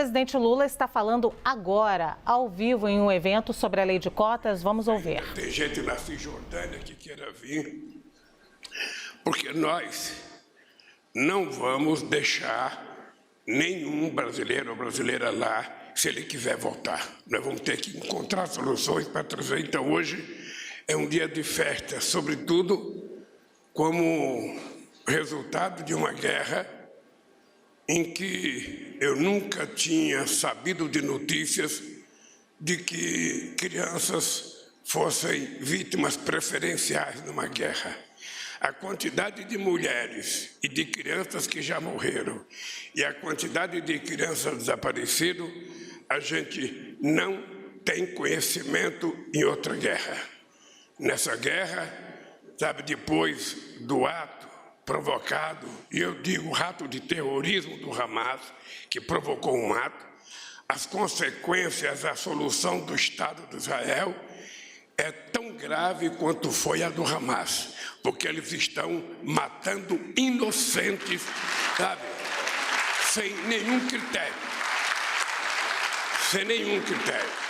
presidente Lula está falando agora, ao vivo, em um evento sobre a lei de cotas. Vamos ouvir. Tem gente na Cisjordânia que queira vir, porque nós não vamos deixar nenhum brasileiro ou brasileira lá, se ele quiser voltar. Nós vamos ter que encontrar soluções para trazer. Então, hoje é um dia de festa, sobretudo como resultado de uma guerra em que eu nunca tinha sabido de notícias de que crianças fossem vítimas preferenciais numa guerra. A quantidade de mulheres e de crianças que já morreram e a quantidade de crianças desaparecidas, a gente não tem conhecimento em outra guerra. Nessa guerra, sabe, depois do ato provocado, e eu digo ato de terrorismo do Hamas, que provocou um ato, as consequências da solução do Estado de Israel é tão grave quanto foi a do Hamas, porque eles estão matando inocentes, sabe, sem nenhum critério. Sem nenhum critério.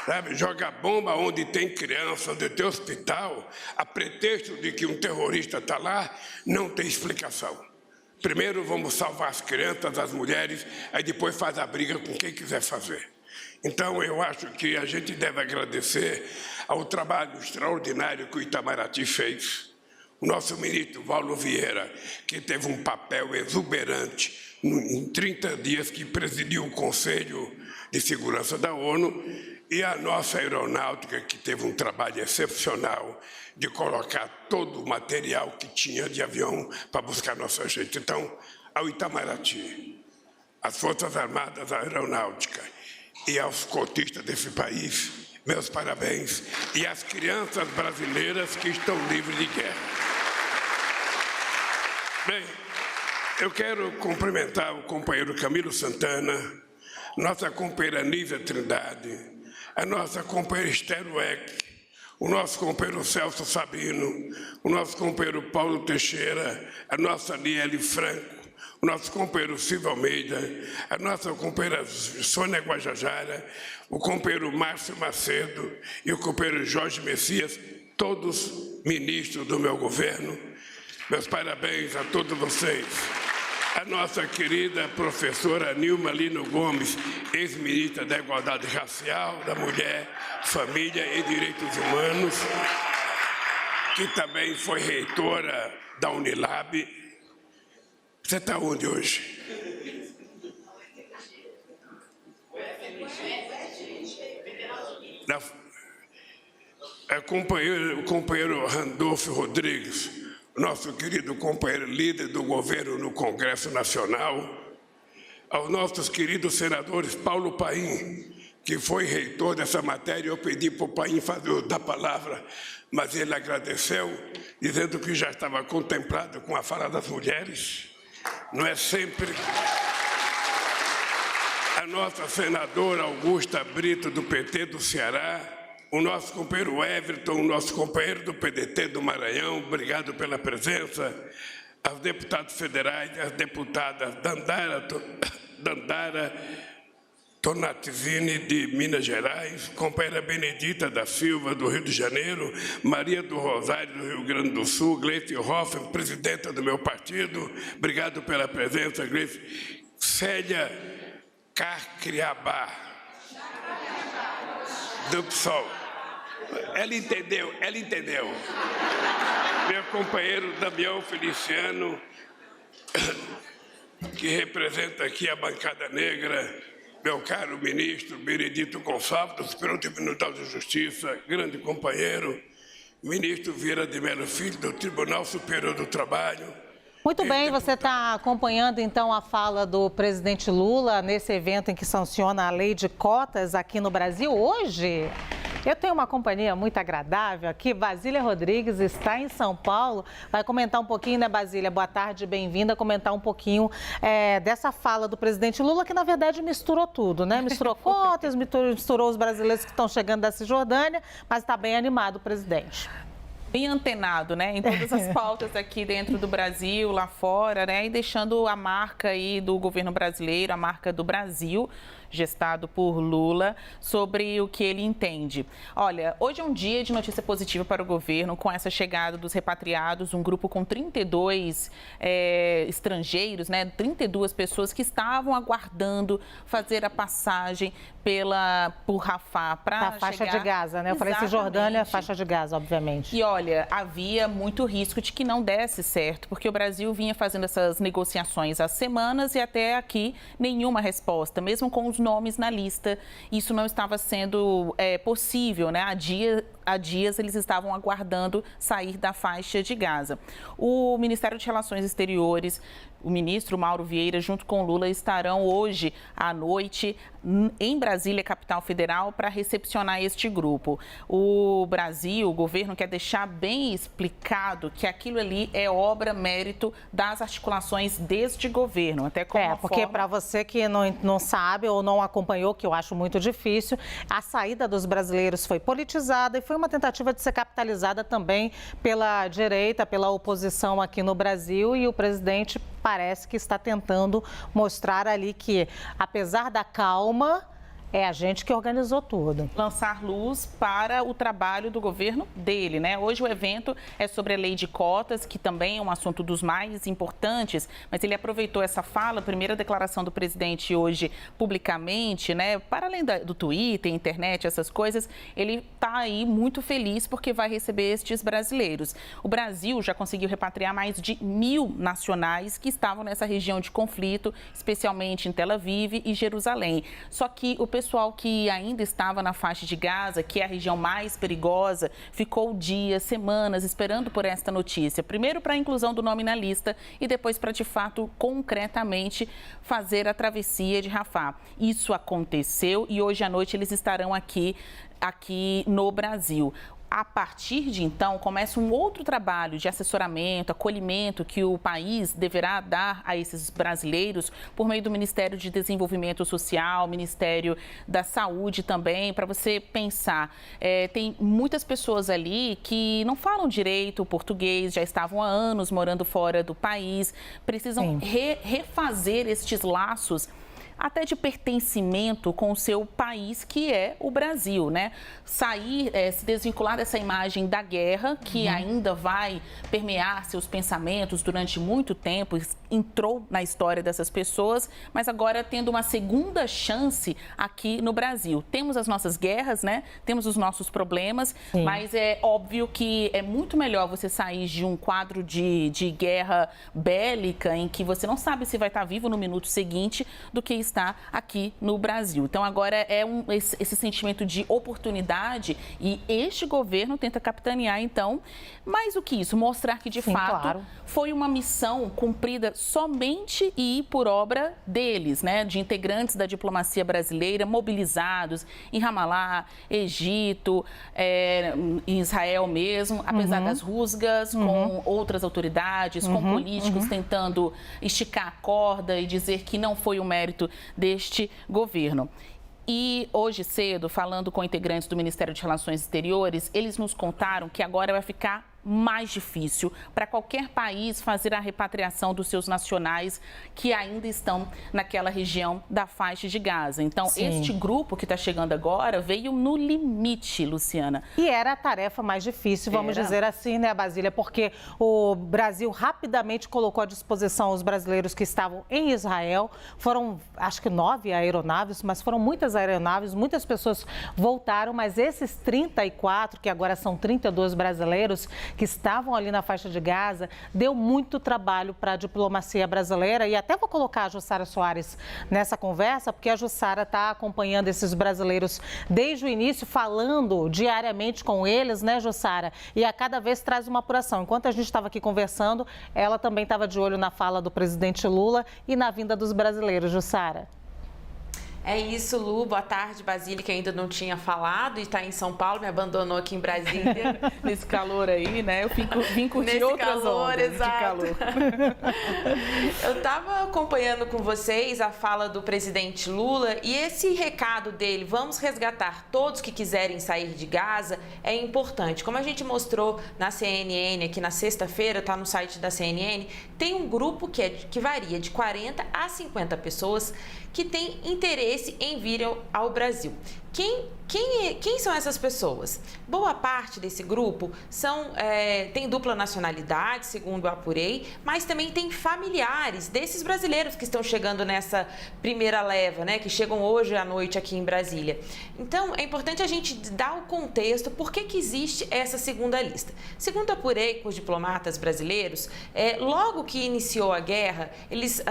Sabe, joga bomba onde tem criança, onde tem hospital, a pretexto de que um terrorista está lá, não tem explicação. Primeiro vamos salvar as crianças, as mulheres, aí depois faz a briga com quem quiser fazer. Então eu acho que a gente deve agradecer ao trabalho extraordinário que o Itamaraty fez. O nosso ministro Paulo Vieira, que teve um papel exuberante em 30 dias que presidiu o Conselho de Segurança da ONU, e a nossa aeronáutica, que teve um trabalho excepcional de colocar todo o material que tinha de avião para buscar nossa gente. Então, ao Itamaraty, às Forças Armadas, à Aeronáutica e aos cotistas desse país, meus parabéns, e às crianças brasileiras que estão livres de guerra. Bem, eu quero cumprimentar o companheiro Camilo Santana, nossa companheira Nízia Trindade, a nossa companheira Esther Weck, o nosso companheiro Celso Sabino, o nosso companheiro Paulo Teixeira, a nossa Niele Franco, o nosso companheiro Silvio Almeida, a nossa companheira Sônia Guajajara, o companheiro Márcio Macedo e o companheiro Jorge Messias, todos ministros do meu governo. Meus parabéns a todos vocês. A nossa querida professora Nilma Lino Gomes, ex-ministra da Igualdade Racial, da Mulher, Família e Direitos Humanos, que também foi reitora da Unilab. Você está onde hoje? O companheiro Randolfo Rodrigues, nosso querido companheiro líder do governo no Congresso Nacional, aos nossos queridos senadores Paulo Paim, que foi reitor dessa matéria. Eu pedi para o Paim fazer da palavra, mas ele agradeceu, dizendo que já estava contemplado com a fala das mulheres. Não é sempre. A nossa senadora Augusta Brito, do PT do Ceará, o nosso companheiro Everton, o nosso companheiro do PDT do Maranhão, obrigado pela presença. Aos deputados federais, as deputadas Dandara Tonatizini, de Minas Gerais, companheira Benedita da Silva, do Rio de Janeiro, Maria do Rosário, do Rio Grande do Sul, Gleice Hoffmann, presidenta do meu partido, obrigado pela presença, Gleice. Célia Carcriabá, do PSOL. Ela entendeu. Meu companheiro Damião Feliciano, que representa aqui a bancada negra, meu caro ministro Benedito Gonçalves, do Superior Tribunal de Justiça, grande companheiro, ministro Vieira de Mello Filho, do Tribunal Superior do Trabalho. Muito bem, você está acompanhando então a fala do presidente Lula nesse evento em que sanciona a lei de cotas aqui no Brasil hoje. Eu tenho uma companhia muito agradável aqui, Basília Rodrigues está em São Paulo, vai comentar um pouquinho, né, Basília? Boa tarde, bem-vinda, comentar um pouquinho dessa fala do presidente Lula, que na verdade misturou tudo, né? Misturou cotas, misturou os brasileiros que estão chegando da Cisjordânia, mas está bem animado o presidente. bem antenado, né, em todas as pautas aqui dentro do Brasil, lá fora, né, e deixando a marca aí do governo brasileiro, a marca do Brasil, gestado por Lula, sobre o que ele entende. Olha, hoje é um dia de notícia positiva para o governo, com essa chegada dos repatriados, um grupo com 32 estrangeiros, né, 32 pessoas que estavam aguardando fazer a passagem por Rafah para a faixa de Gaza, né? Eu falei Cisjordânia, faixa de Gaza, obviamente. E olha, havia muito risco de que não desse certo, porque o Brasil vinha fazendo essas negociações há semanas e até aqui nenhuma resposta, mesmo com os nomes na lista. Isso não estava sendo possível, né? Há dias eles estavam aguardando sair da faixa de Gaza. O Ministério de Relações Exteriores, o ministro Mauro Vieira, junto com Lula, estarão hoje à noite em Brasília, capital federal, para recepcionar este grupo. O Brasil, o governo, quer deixar bem explicado que aquilo ali é obra, mérito das articulações deste governo. Até como porque para você que não sabe ou não acompanhou, que eu acho muito difícil, a saída dos brasileiros foi politizada e foi uma tentativa de ser capitalizada também pela direita, pela oposição aqui no Brasil, e o presidente parece que está tentando mostrar ali que, apesar da calma, é a gente que organizou tudo. Lançar luz para o trabalho do governo dele, né? Hoje o evento é sobre a lei de cotas, que também é um assunto dos mais importantes, mas ele aproveitou essa fala, a primeira declaração do presidente hoje publicamente, né? Para além do Twitter, internet, essas coisas, ele está aí muito feliz porque vai receber estes brasileiros. O Brasil já conseguiu repatriar mais de 1.000 nacionais que estavam nessa região de conflito, especialmente em Tel Aviv e Jerusalém. Só que o pessoal que ainda estava na faixa de Gaza, que é a região mais perigosa, ficou dias, semanas esperando por esta notícia. Primeiro para a inclusão do nome na lista e depois para, de fato, concretamente fazer a travessia de Rafah. Isso aconteceu e hoje à noite eles estarão aqui no Brasil. A partir de então, começa um outro trabalho de assessoramento, acolhimento que o país deverá dar a esses brasileiros por meio do Ministério de Desenvolvimento Social, Ministério da Saúde também, para você pensar. Tem muitas pessoas ali que não falam direito o português, já estavam há anos morando fora do país, precisam refazer estes laços até de pertencimento com o seu país, que é o Brasil, né? Sair, se desvincular dessa imagem da guerra, que ainda vai permear seus pensamentos durante muito tempo, entrou na história dessas pessoas, mas agora tendo uma segunda chance aqui no Brasil. Temos as nossas guerras, né? Temos os nossos problemas, mas é óbvio que é muito melhor você sair de um quadro de guerra bélica, em que você não sabe se vai estar vivo no minuto seguinte, do que está aqui no Brasil. Então, agora é esse sentimento de oportunidade e este governo tenta capitanear, então, mais do que isso, mostrar que, de fato, foi uma missão cumprida somente e por obra deles, né? De integrantes da diplomacia brasileira mobilizados em Ramallah, Egito, em Israel mesmo, apesar das rusgas, com outras autoridades, com políticos tentando esticar a corda e dizer que não foi o mérito deste governo. E hoje cedo, falando com integrantes do Ministério de Relações Exteriores, eles nos contaram que agora vai ficar mais difícil para qualquer país fazer a repatriação dos seus nacionais que ainda estão naquela região da faixa de Gaza. Então, este grupo que está chegando agora veio no limite, Luciana. E era a tarefa mais difícil, vamos dizer assim, né, Basília? Porque o Brasil rapidamente colocou à disposição os brasileiros que estavam em Israel. Foram, acho que 9 aeronaves, mas foram muitas aeronaves, muitas pessoas voltaram, mas esses 34, que agora são 32 brasileiros, que estavam ali na faixa de Gaza, deu muito trabalho para a diplomacia brasileira. E até vou colocar a Jussara Soares nessa conversa, porque a Jussara está acompanhando esses brasileiros desde o início, falando diariamente com eles, né, Jussara? E a cada vez traz uma apuração. Enquanto a gente estava aqui conversando, ela também estava de olho na fala do presidente Lula e na vinda dos brasileiros, Jussara. É isso, Lu. Boa tarde, Basília, que ainda não tinha falado e está em São Paulo, me abandonou aqui em Brasília. Nesse calor aí, né? Eu vim curtir outras calor, ondas exato. de calor. Eu estava acompanhando com vocês a fala do presidente Lula e esse recado dele, vamos resgatar todos que quiserem sair de Gaza, é importante. Como a gente mostrou na CNN aqui na sexta-feira, está no site da CNN, tem um grupo que varia de 40 a 50 pessoas que tem interesse em vir ao Brasil. Quem são essas pessoas? Boa parte desse grupo tem dupla nacionalidade, segundo eu apurei, mas também tem familiares desses brasileiros que estão chegando nessa primeira leva, né, que chegam hoje à noite aqui em Brasília. Então, é importante a gente dar o contexto, por que existe essa segunda lista. Segundo eu apurei com os diplomatas brasileiros, logo que iniciou a guerra, eles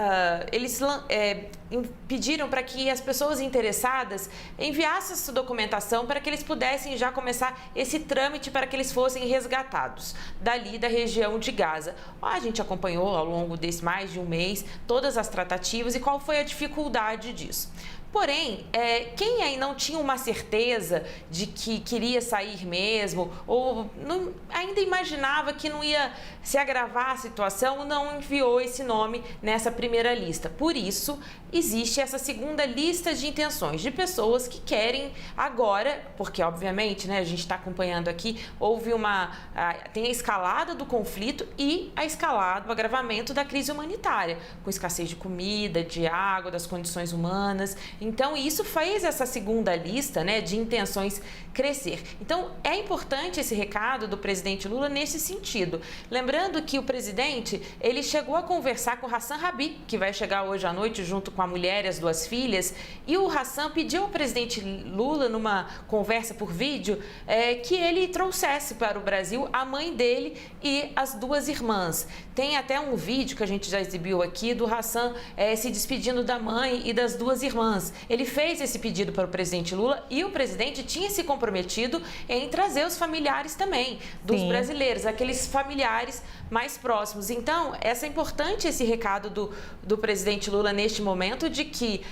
pediram para que as pessoas interessadas enviassem essa documentação para que eles pudessem já começar esse trâmite para que eles fossem resgatados dali da região de Gaza. A gente acompanhou ao longo desse mais de um mês todas as tratativas e qual foi a dificuldade disso. Porém, quem aí não tinha uma certeza de que queria sair mesmo ou ainda imaginava que não ia se agravar a situação, não enviou esse nome nessa primeira lista. Por isso, existe essa segunda lista de intenções de pessoas que querem agora, porque obviamente, né, a gente está acompanhando aqui, tem a escalada do conflito e a escalada, o agravamento da crise humanitária, com escassez de comida, de água, das condições humanas. Então, isso fez essa segunda lista, né, de intenções crescer. Então, é importante esse recado do presidente Lula nesse sentido. Lembrando que o presidente, ele chegou a conversar com o Hassan Rabi, que vai chegar hoje à noite junto com a mulher e as duas filhas, e o Hassan pediu ao presidente Lula, numa conversa por vídeo, que ele trouxesse para o Brasil a mãe dele e as duas irmãs. Tem até um vídeo que a gente já exibiu aqui do Hassan se despedindo da mãe e das duas irmãs. Ele fez esse pedido para o presidente Lula e o presidente tinha se comprometido em trazer os familiares também dos brasileiros, aqueles familiares mais próximos. Então, é importante esse recado do presidente Lula neste momento de que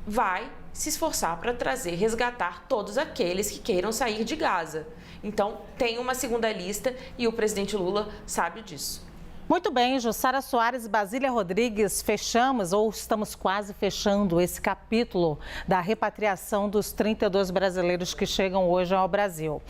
vai se esforçar para resgatar todos aqueles que queiram sair de Gaza. Então, tem uma segunda lista e o presidente Lula sabe disso. Muito bem, Jussara Soares e Basília Rodrigues, fechamos ou estamos quase fechando esse capítulo da repatriação dos 32 brasileiros que chegam hoje ao Brasil.